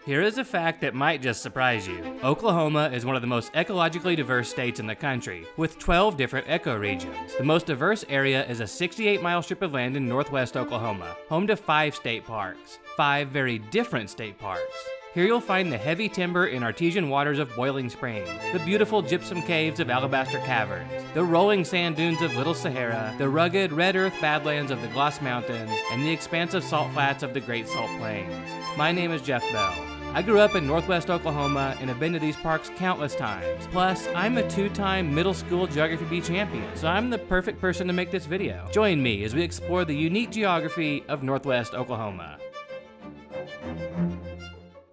Here is a fact that might just surprise you. Oklahoma is one of the most ecologically diverse states in the country, with 12 different ecoregions. The most diverse area is a 68-mile strip of land in northwest Oklahoma, home to 5 state parks. 5 very different state parks. Here you'll find the heavy timber and artesian waters of Boiling Springs, the beautiful gypsum caves of Alabaster Caverns, the rolling sand dunes of Little Sahara, the rugged red earth badlands of the Gloss Mountains, and the expansive salt flats of the Great Salt Plains. My name is Jeff Bell. I grew up in northwest Oklahoma and have been to these parks countless times. Plus, I'm a 2-time middle school Geography Bee champion, so I'm the perfect person to make this video. Join me as we explore the unique geography of northwest Oklahoma.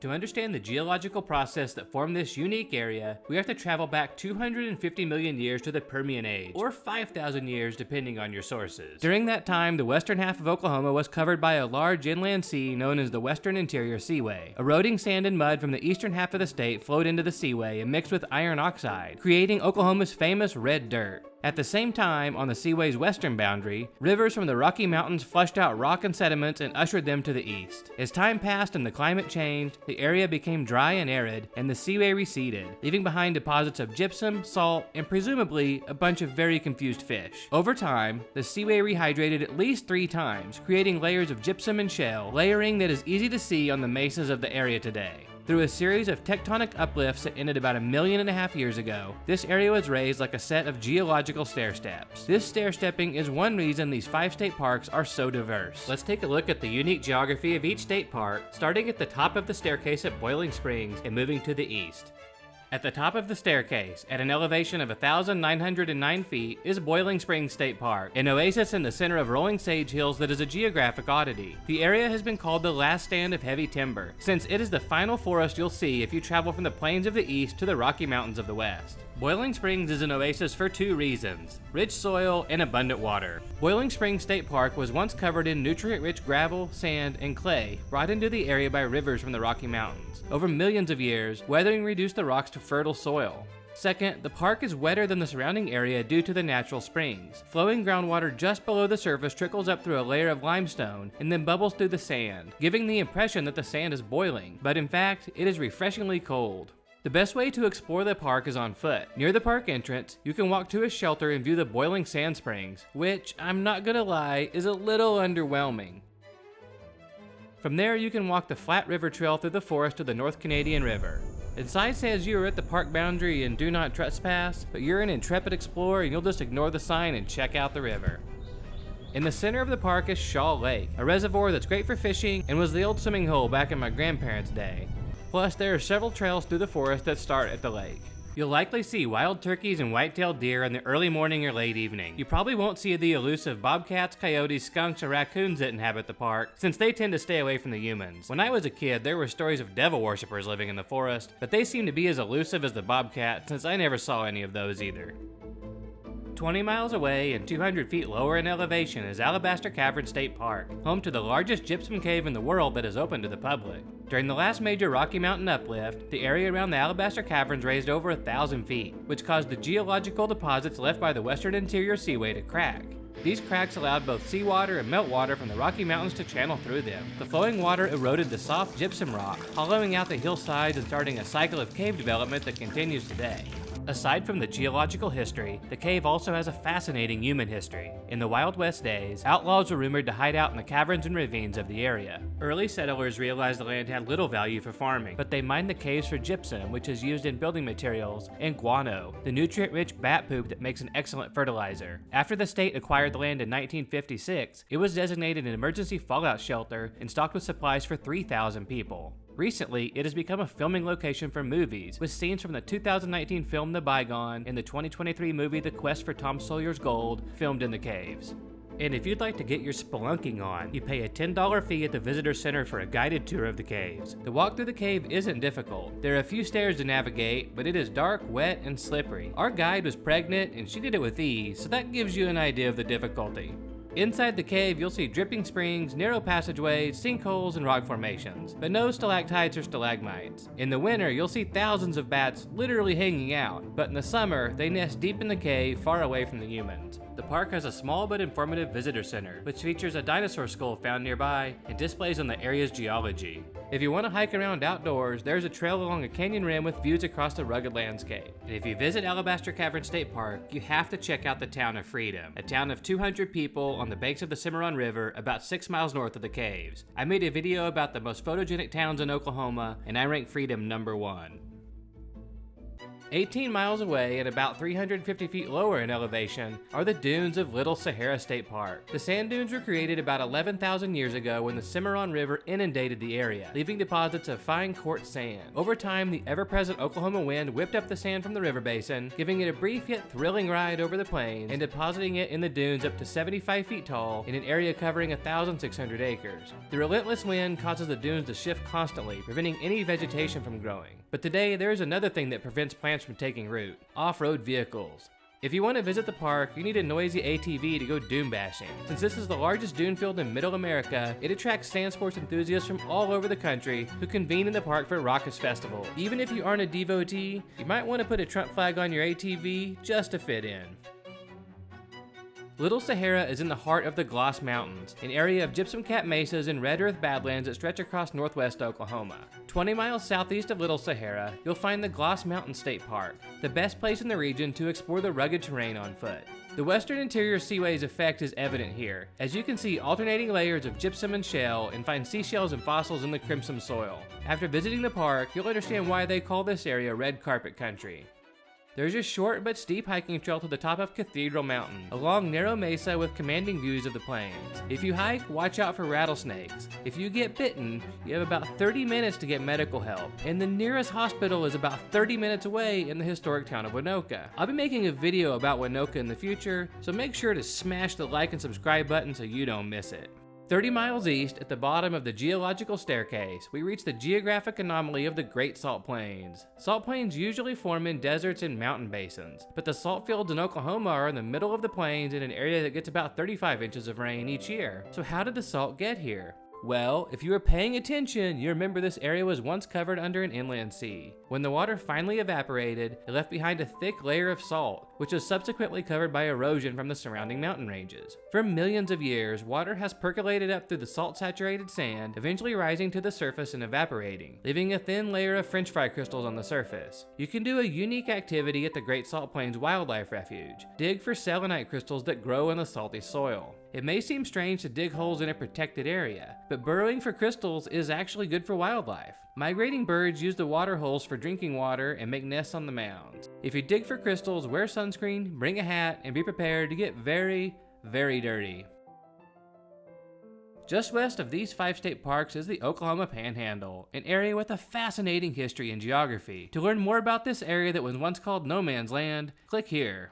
To understand the geological process that formed this unique area, we have to travel back 250 million years to the Permian Age, or 5,000 years depending on your sources. During that time, the western half of Oklahoma was covered by a large inland sea known as the Western Interior Seaway. Eroding sand and mud from the eastern half of the state flowed into the seaway and mixed with iron oxide, creating Oklahoma's famous red dirt. At the same time, on the seaway's western boundary, rivers from the Rocky Mountains flushed out rock and sediments and ushered them to the east. As time passed and the climate changed, the area became dry and arid, and the seaway receded, leaving behind deposits of gypsum, salt, and presumably a bunch of very confused fish. Over time, the seaway rehydrated at least 3 times, creating layers of gypsum and shale, layering that is easy to see on the mesas of the area today. Through a series of tectonic uplifts that ended about 1.5 million years ago, this area was raised like a set of geological stair steps. This stair stepping is one reason these 5 state parks are so diverse. Let's take a look at the unique geography of each state park, starting at the top of the staircase at Boiling Springs and moving to the east. At the top of the staircase, at an elevation of 1,909 feet, is Boiling Springs State Park, an oasis in the center of rolling sage hills that is a geographic oddity. The area has been called the last stand of heavy timber, since it is the final forest you'll see if you travel from the plains of the east to the Rocky Mountains of the west. Boiling Springs is an oasis for 2 reasons: rich soil and abundant water. Boiling Springs State Park was once covered in nutrient-rich gravel, sand, and clay brought into the area by rivers from the Rocky Mountains. Over millions of years, weathering reduced the rocks to fertile soil. Second, the park is wetter than the surrounding area due to the natural springs. Flowing groundwater just below the surface trickles up through a layer of limestone and then bubbles through the sand, giving the impression that the sand is boiling, but in fact, it is refreshingly cold. The best way to explore the park is on foot. Near the park entrance, you can walk to a shelter and view the boiling sand springs, which, I'm not gonna lie, is a little underwhelming. From there, you can walk the flat river trail through the forest to the North Canadian River. The sign says you are at the park boundary and do not trespass, but you're an intrepid explorer and you'll just ignore the sign and check out the river. In the center of the park is Shaw Lake, a reservoir that's great for fishing and was the old swimming hole back in my grandparents' day. Plus, there are several trails through the forest that start at the lake. You'll likely see wild turkeys and white-tailed deer in the early morning or late evening. You probably won't see the elusive bobcats, coyotes, skunks, or raccoons that inhabit the park, since they tend to stay away from the humans. When I was a kid, there were stories of devil worshippers living in the forest, but they seem to be as elusive as the bobcat, since I never saw any of those either. 20 miles away and 200 feet lower in elevation is Alabaster Caverns State Park, home to the largest gypsum cave in the world that is open to the public. During the last major Rocky Mountain uplift, the area around the Alabaster Caverns raised over 1,000 feet, which caused the geological deposits left by the Western Interior Seaway to crack. These cracks allowed both seawater and meltwater from the Rocky Mountains to channel through them. The flowing water eroded the soft gypsum rock, hollowing out the hillsides and starting a cycle of cave development that continues today. Aside from the geological history, the cave also has a fascinating human history. In the Wild West days, outlaws were rumored to hide out in the caverns and ravines of the area. Early settlers realized the land had little value for farming, but they mined the caves for gypsum, which is used in building materials, and guano, the nutrient-rich bat poop that makes an excellent fertilizer. After the state acquired the land in 1956, it was designated an emergency fallout shelter and stocked with supplies for 3,000 people. Recently, it has become a filming location for movies, with scenes from the 2019 film The Bygone and the 2023 movie The Quest for Tom Sawyer's Gold filmed in the caves. And if you'd like to get your spelunking on, you pay a $10 fee at the visitor center for a guided tour of the caves. The walk through the cave isn't difficult. There are a few stairs to navigate, but it is dark, wet, and slippery. Our guide was pregnant and she did it with ease, so that gives you an idea of the difficulty. Inside the cave, you'll see dripping springs, narrow passageways, sinkholes, and rock formations, but no stalactites or stalagmites. In the winter, you'll see thousands of bats literally hanging out, but in the summer, they nest deep in the cave, far away from the humans. The park has a small but informative visitor center, which features a dinosaur skull found nearby and displays on the area's geology. If you want to hike around outdoors, there's a trail along a canyon rim with views across the rugged landscape. And if you visit Alabaster Caverns State Park, you have to check out the town of Freedom, a town of 200 people on the banks of the Cimarron River about 6 miles north of the caves. I made a video about the most photogenic towns in Oklahoma, and I rank Freedom number 1. 18 miles away and about 350 feet lower in elevation are the dunes of Little Sahara State Park. The sand dunes were created about 11,000 years ago when the Cimarron River inundated the area, leaving deposits of fine quartz sand. Over time, the ever-present Oklahoma wind whipped up the sand from the river basin, giving it a brief yet thrilling ride over the plains and depositing it in the dunes up to 75 feet tall in an area covering 1,600 acres. The relentless wind causes the dunes to shift constantly, preventing any vegetation from growing. But today, there is another thing that prevents plants from taking root: off-road vehicles. If you want to visit the park, you need a noisy ATV to go dune bashing. Since this is the largest dune field in Middle America, it attracts sand sports enthusiasts from all over the country who convene in the park for Raucous Festival. Even if you aren't a devotee, you might want to put a Trump flag on your ATV just to fit in. Little Sahara is in the heart of the Gloss Mountains, an area of gypsum-capped mesas and red earth badlands that stretch across northwest Oklahoma. 20 miles southeast of Little Sahara, you'll find the Gloss Mountain State Park, the best place in the region to explore the rugged terrain on foot. The western interior seaway's effect is evident here, as you can see alternating layers of gypsum and shell and find seashells and fossils in the crimson soil. After visiting the park, you'll understand why they call this area red carpet country. There's a short but steep hiking trail to the top of Cathedral Mountain, a long narrow mesa with commanding views of the plains. If you hike, watch out for rattlesnakes. If you get bitten, you have about 30 minutes to get medical help, and the nearest hospital is about 30 minutes away in the historic town of Winoka. I'll be making a video about Winoka in the future, so make sure to smash the like and subscribe button so you don't miss it. 30 miles east, at the bottom of the geological staircase, we reach the geographic anomaly of the Great Salt Plains. Salt plains usually form in deserts and mountain basins, but the salt fields in Oklahoma are in the middle of the plains in an area that gets about 35 inches of rain each year. So how did the salt get here? Well, if you were paying attention, you remember this area was once covered under an inland sea. When the water finally evaporated, it left behind a thick layer of salt, which was subsequently covered by erosion from the surrounding mountain ranges. For millions of years, water has percolated up through the salt-saturated sand, eventually rising to the surface and evaporating, leaving a thin layer of french fry crystals on the surface. You can do a unique activity at the Great Salt Plains Wildlife Refuge: dig for selenite crystals that grow in the salty soil. It may seem strange to dig holes in a protected area, but burrowing for crystals is actually good for wildlife. Migrating birds use the water holes for drinking water and make nests on the mounds. If you dig for crystals, wear sunscreen, bring a hat, and be prepared to get very, very dirty. Just west of these 5 state parks is the Oklahoma Panhandle, an area with a fascinating history and geography. To learn more about this area that was once called No Man's Land, click here.